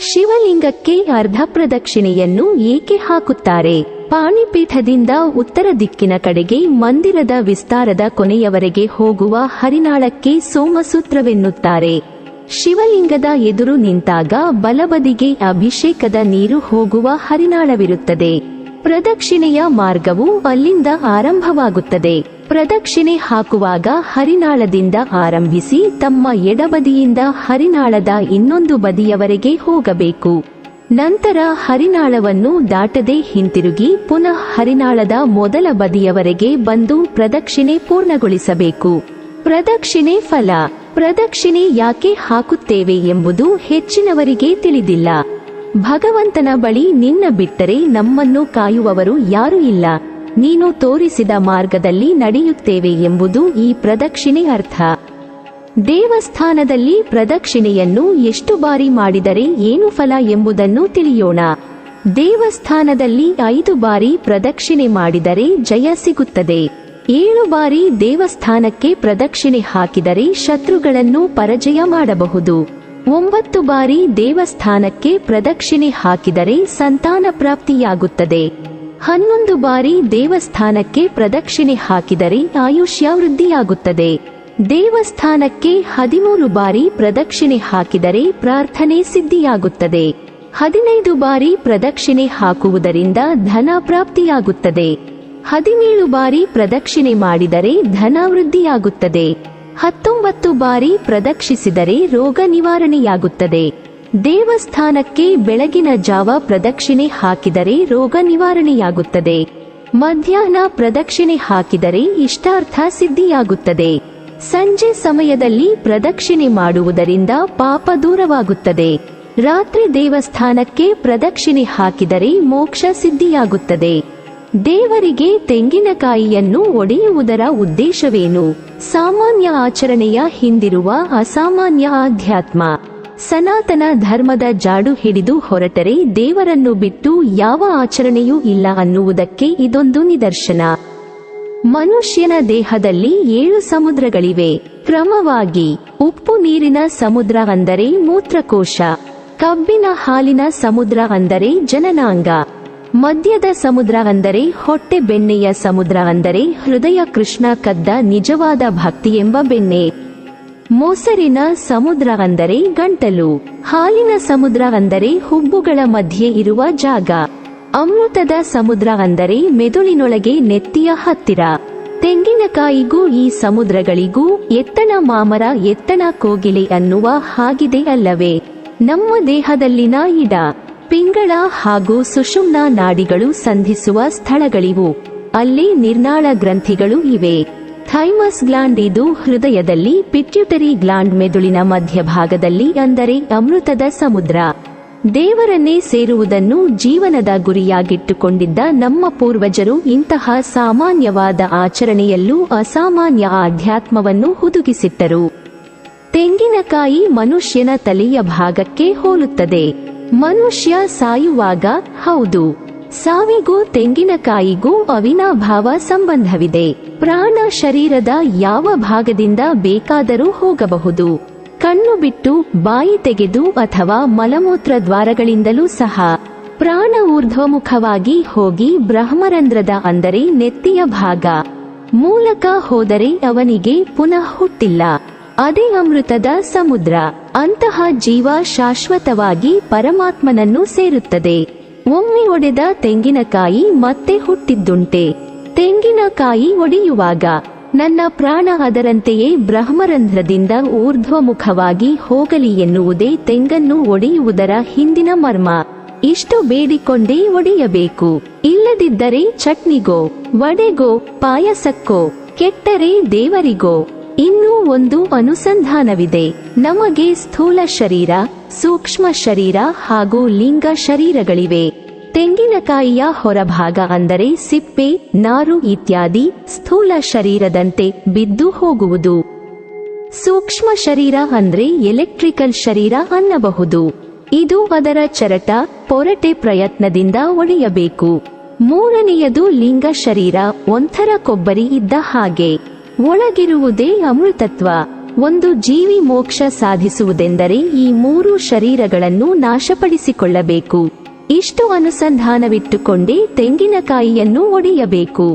ಶಿವಲಿಂಗಕ್ಕೆ ಅರ್ಧ ಪ್ರದಕ್ಷಿಣೆಯನ್ನು ಏಕೆ ಹಾಕುತ್ತಾರೆ? ಪಾಣಿಪೀಠದಿಂದ ಉತ್ತರ ದಿಕ್ಕಿನ ಕಡೆಗೆ ಮಂದಿರದ ವಿಸ್ತಾರದ ಕೊನೆಯವರೆಗೆ ಹೋಗುವ ಹರಿನಾಳಕ್ಕೆ ಸೋಮಸೂತ್ರವೆನ್ನುತ್ತಾರೆ. ಶಿವಲಿಂಗದ ಎದುರು ನಿಂತಾಗ ಬಲಬದಿಗೆ ಅಭಿಷೇಕದ ನೀರು ಹೋಗುವ ಹರಿನಾಳವಿರುತ್ತದೆ. ಪ್ರದಕ್ಷಿಣೆಯ ಮಾರ್ಗವು ಅಲ್ಲಿಂದ ಆರಂಭವಾಗುತ್ತದೆ. ಪ್ರದಕ್ಷಿಣೆ ಹಾಕುವಾಗ ಹರಿನಾಳದಿಂದ ಆರಂಭಿಸಿ ತಮ್ಮ ಎಡಬದಿಯಿಂದ ಹರಿನಾಳದ ಇನ್ನೊಂದು ಬದಿಯವರೆಗೆ ಹೋಗಬೇಕು. ನಂತರ ಹರಿನಾಳವನ್ನು ದಾಟದೆ ಹಿಂತಿರುಗಿ ಪುನಃ ಹರಿನಾಳದ ಮೊದಲ ಬದಿಯವರೆಗೆ ಬಂದು ಪ್ರದಕ್ಷಿಣೆ ಪೂರ್ಣಗೊಳಿಸಬೇಕು. ಪ್ರದಕ್ಷಿಣೆ ಫಲ. ಪ್ರದಕ್ಷಿಣೆ ಯಾಕೆ ಹಾಕುತ್ತೇವೆ ಎಂಬುದು ಹೆಚ್ಚಿನವರಿಗೆ ತಿಳಿದಿಲ್ಲ. ಭಗವಂತನ ಬಳಿ ನಿನ್ನ ಬಿಟ್ಟರೆ ನಮ್ಮನ್ನು ಕಾಯುವವರು ಯಾರೂ ಇಲ್ಲ, ನೀನು ತೋರಿಸಿದ ಮಾರ್ಗದಲ್ಲಿ ನಡೆಯುತ್ತೇವೆ ಎಂಬುದು ಈ ಪ್ರದಕ್ಷಿಣೆ ಅರ್ಥ. ದೇವಸ್ಥಾನದಲ್ಲಿ ಪ್ರದಕ್ಷಿಣೆಯನ್ನು ಎಷ್ಟು ಬಾರಿ ಮಾಡಿದರೆ ಏನು ಫಲ ಎಂಬುದನ್ನು ತಿಳಿಯೋಣ. ದೇವಸ್ಥಾನದಲ್ಲಿ 5 ಬಾರಿ ಪ್ರದಕ್ಷಿಣೆ ಮಾಡಿದರೆ ಜಯ ಸಿಗುತ್ತದೆ. 7 ಬಾರಿ ದೇವಸ್ಥಾನಕ್ಕೆ ಪ್ರದಕ್ಷಿಣೆ ಹಾಕಿದರೆ ಶತ್ರುಗಳನ್ನು ಪರಾಜಯ ಮಾಡಬಹುದು. 9 ಬಾರಿ ದೇವಸ್ಥಾನಕ್ಕೆ ಪ್ರದಕ್ಷಿಣೆ ಹಾಕಿದರೆ ಸಂತಾನ ಪ್ರಾಪ್ತಿಯಾಗುತ್ತದೆ. 11 ಬಾರಿ ದೇವಸ್ಥಾನಕ್ಕೆ ಪ್ರದಕ್ಷಿಣೆ ಹಾಕಿದರೆ ಆಯುಷ್ಯ ವೃದ್ಧಿಯಾಗುತ್ತದೆ. ದೇವಸ್ಥಾನಕ್ಕೆ 13 ಬಾರಿ ಪ್ರದಕ್ಷಿಣೆ ಹಾಕಿದರೆ ಪ್ರಾರ್ಥನೆ ಸಿದ್ಧಿಯಾಗುತ್ತದೆ. 15 ಬಾರಿ ಪ್ರದಕ್ಷಿಣೆ ಹಾಕುವುದರಿಂದ ಧನ ಪ್ರಾಪ್ತಿಯಾಗುತ್ತದೆ. 17 ಬಾರಿ ಪ್ರದಕ್ಷಿಣೆ ಮಾಡಿದರೆ ಧನ ವೃದ್ಧಿಯಾಗುತ್ತದೆ. 19 ಬಾರಿ ಪ್ರದಕ್ಷಿಸಿದರೆ ರೋಗ ನಿವಾರಣೆಯಾಗುತ್ತದೆ. ದೇವಸ್ಥಾನಕ್ಕೆ ಬೆಳಗಿನ ಜಾವ ಪ್ರದಕ್ಷಿಣೆ ಹಾಕಿದರೆ ರೋಗ ನಿವಾರಣೆಯಾಗುತ್ತದೆ. ಮಧ್ಯಾಹ್ನ ಪ್ರದಕ್ಷಿಣೆ ಹಾಕಿದರೆ ಇಷ್ಟಾರ್ಥ ಸಿದ್ಧಿಯಾಗುತ್ತದೆ. ಸಂಜೆ ಸಮಯದಲ್ಲಿ ಪ್ರದಕ್ಷಿಣೆ ಮಾಡುವುದರಿಂದ ಪಾಪ ದೂರವಾಗುತ್ತದೆ. ರಾತ್ರಿ ದೇವಸ್ಥಾನಕ್ಕೆ ಪ್ರದಕ್ಷಿಣೆ ಹಾಕಿದರೆ ಮೋಕ್ಷ ಸಿದ್ಧಿಯಾಗುತ್ತದೆ. ದೇವರಿಗೆ ತೆಂಗಿನಕಾಯಿಯನ್ನು ಒಡೆಯುವುದರ ಉದ್ದೇಶವೇನು? ಸಾಮಾನ್ಯ ಆಚರಣೆಯ ಹಿಂದಿರುವ ಅಸಾಮಾನ್ಯ ಆಧ್ಯಾತ್ಮ. ಸನಾತನ ಧರ್ಮದ ಜಾಡು ಹಿಡಿದು ಹೊರಟರೆ ದೇವರನ್ನು ಬಿಟ್ಟು ಯಾವ ಆಚರಣೆಯೂ ಇಲ್ಲ ಅನ್ನುವುದಕ್ಕೆ ಇದೊಂದು ನಿದರ್ಶನ. ಮನುಷ್ಯನ ದೇಹದಲ್ಲಿ 7 ಸಮುದ್ರಗಳಿವೆ. ಕ್ರಮವಾಗಿ ಉಪ್ಪು ನೀರಿನ ಸಮುದ್ರ ಅಂದರೆ ಮೂತ್ರಕೋಶ, ಕಬ್ಬಿನ ಹಾಲಿನ ಸಮುದ್ರ ಅಂದರೆ ಜನನಾಂಗ, ಮದ್ಯದ ಸಮುದ್ರ ಅಂದರೆ ಹೊಟ್ಟೆ, ಬೆಣ್ಣೆಯ ಸಮುದ್ರ ಅಂದರೆ ಹೃದಯ, ಕೃಷ್ಣ ಕದ್ದ ನಿಜವಾದ ಭಕ್ತಿ ಎಂಬ ಬೆಣ್ಣೆ, ಮೊಸರಿನ ಸಮುದ್ರ ಅಂದರೆ ಗಂಟಲು, ಹಾಲಿನ ಸಮುದ್ರ ಅಂದರೆ ಹುಬ್ಬುಗಳ ಮಧ್ಯೆ ಇರುವ ಜಾಗ, ಅಮೃತದ ಸಮುದ್ರ ಅಂದರೆ ಮೆದುಳಿನೊಳಗೆ ನೆತ್ತಿಯ ಹತ್ತಿರ. ತೆಂಗಿನಕಾಯಿಗೂ ಈ ಸಮುದ್ರಗಳಿಗೂ ಎತ್ತಣ ಮಾಮರ ಎತ್ತಣ ಕೋಗಿಲೆ ಅನ್ನುವ ಹಾಗಿದೆ ಅಲ್ಲವೇ? ನಮ್ಮ ದೇಹದಲ್ಲಿನ ಇಡ, ಪಿಂಗಳ ಹಾಗೂ ಸುಷುಮ್ನ ನಾಡಿಗಳು ಸಂಧಿಸುವ ಸ್ಥಳಗಳಿವು. ಅಲ್ಲಿ ನಿರ್ನಾಳ ಗ್ರಂಥಿಗಳು ಇವೆ. ಥೈಮಸ್ ಗ್ಲಾಂಡ್ ಇದು ಹೃದಯದಲ್ಲಿ, ಪಿಟ್ಯೂಟರಿ ಗ್ಲಾಂಡ್ ಮೆದುಳಿನ ಮಧ್ಯಭಾಗದಲ್ಲಿ, ಅಂದರೆ ಅಮೃತದ ಸಮುದ್ರ. ದೇವರನ್ನೇ ಸೇರುವುದನ್ನು ಜೀವನದ ಗುರಿಯಾಗಿಟ್ಟುಕೊಂಡಿದ್ದ ನಮ್ಮ ಪೂರ್ವಜರು ಇಂತಹ ಸಾಮಾನ್ಯವಾದ ಆಚರಣೆಯಲ್ಲೂ ಅಸಾಮಾನ್ಯ ಆಧ್ಯಾತ್ಮವನ್ನು ಹುದುಗಿಸಿಟ್ಟರು. ತೆಂಗಿನಕಾಯಿ ಮನುಷ್ಯನ ತಲೆಯ ಭಾಗಕ್ಕೆ ಹೋಲುತ್ತದೆ. ಮನುಷ್ಯ ಸಾಯುವಾಗ, ಹೌದು, ಸಾವಿಗೂ ತೆಂಗಿನಕಾಯಿಗೂ ಅವಿನಾಭಾವ ಸಂಬಂಧವಿದೆ. ಪ್ರಾಣ ಶರೀರದ ಯಾವ ಭಾಗದಿಂದ ಬೇಕಾದರೂ ಹೋಗಬಹುದು. ಕಣ್ಣು ಬಿಟ್ಟು, ಬಾಯಿ ತೆಗೆದು ಅಥವಾ ಮಲಮೂತ್ರ ದ್ವಾರಗಳಿಂದಲೂ ಸಹ. ಪ್ರಾಣ ಊರ್ಧ್ವಮುಖವಾಗಿ ಹೋಗಿ ಬ್ರಹ್ಮರಂಧ್ರದ ಅಂದರೆ ನೆತ್ತಿಯ ಭಾಗ ಮೂಲಕ ಹೋದರೆ ಅವನಿಗೆ ಪುನಃ ಹುಟ್ಟಿಲ್ಲ. ಅದೇ ಅಮೃತದ ಸಮುದ್ರ. ಅಂತಹ ಜೀವ ಶಾಶ್ವತವಾಗಿ ಪರಮಾತ್ಮನನ್ನು ಸೇರುತ್ತದೆ. ಒಮ್ಮೆ ಒಡೆದ ತೆಂಗಿನಕಾಯಿ ಮತ್ತೆ ಹುಟ್ಟಿದ್ದುಂಟೆ. ತೆಂಗಿನಕಾಯಿ ಒಡೆಯುವಾಗ ನನ್ನ ಪ್ರಾಣ ಅದರಂತೆಯೇ ಬ್ರಹ್ಮರಂಧ್ರದಿಂದ ಊರ್ಧ್ವಮುಖವಾಗಿ ಹೋಗಲಿ ಎನ್ನುವುದೇ ತೆಂಗನ್ನು ಒಡೆಯುವುದರ ಹಿಂದಿನ ಮರ್ಮ. ಇಷ್ಟು ಬೇಡಿಕೊಂಡೇ ಒಡೆಯಬೇಕು. ಇಲ್ಲದಿದ್ದರೆ ಚಟ್ನಿಗೋ, ವಡೆಗೋ, ಪಾಯಸಕ್ಕೋ, ಕೆಟ್ಟರೆ ದೇವರಿಗೋ. ಇನ್ನೂ ಒಂದು ಅನುಸಂಧಾನವಿದೆ. ನಮಗೆ ಸ್ಥೂಲ ಶರೀರ, ಸೂಕ್ಷ್ಮ ಶರೀರ ಹಾಗೂ ಲಿಂಗ ಶರೀರಗಳಿವೆ. ತೆಂಗಿನಕಾಯಿಯ ಹೊರಭಾಗ ಅಂದರೆ ಸಿಪ್ಪೆ, ನಾರು ಇತ್ಯಾದಿ ಸ್ಥೂಲ ಶರೀರದಂತೆ ಬಿದ್ದು ಹೋಗುವುದು. ಸೂಕ್ಷ್ಮ ಶರೀರ ಅಂದ್ರೆ ಎಲೆಕ್ಟ್ರಿಕಲ್ ಶರೀರ ಅನ್ನಬಹುದು. ಇದು ಅದರ ಚರಟ, ಪೊರಟೆ ಪ್ರಯತ್ನದಿಂದ ಒಡೆಯಬೇಕು. ಮೂರನೆಯದು ಲಿಂಗ ಶರೀರ, ಒಂಥರ ಕೊಬ್ಬರಿ ಇದ್ದ ಹಾಗೆ. ಒಳಗಿರುವುದೇ ಅಮೃತತ್ವ. ಒಂದು ಜೀವಿ ಮೋಕ್ಷ ಸಾಧಿಸುವುದೆಂದರೆ ಈ 3 ಶರೀರಗಳನ್ನು ನಾಶಪಡಿಸಿಕೊಳ್ಳಬೇಕು. ಇಷ್ಟು ಅನುಸಂಧಾನವಿಟ್ಟುಕೊಂಡೇ ತೆಂಗಿನಕಾಯಿಯನ್ನು ಒಡೆಯಬೇಕು.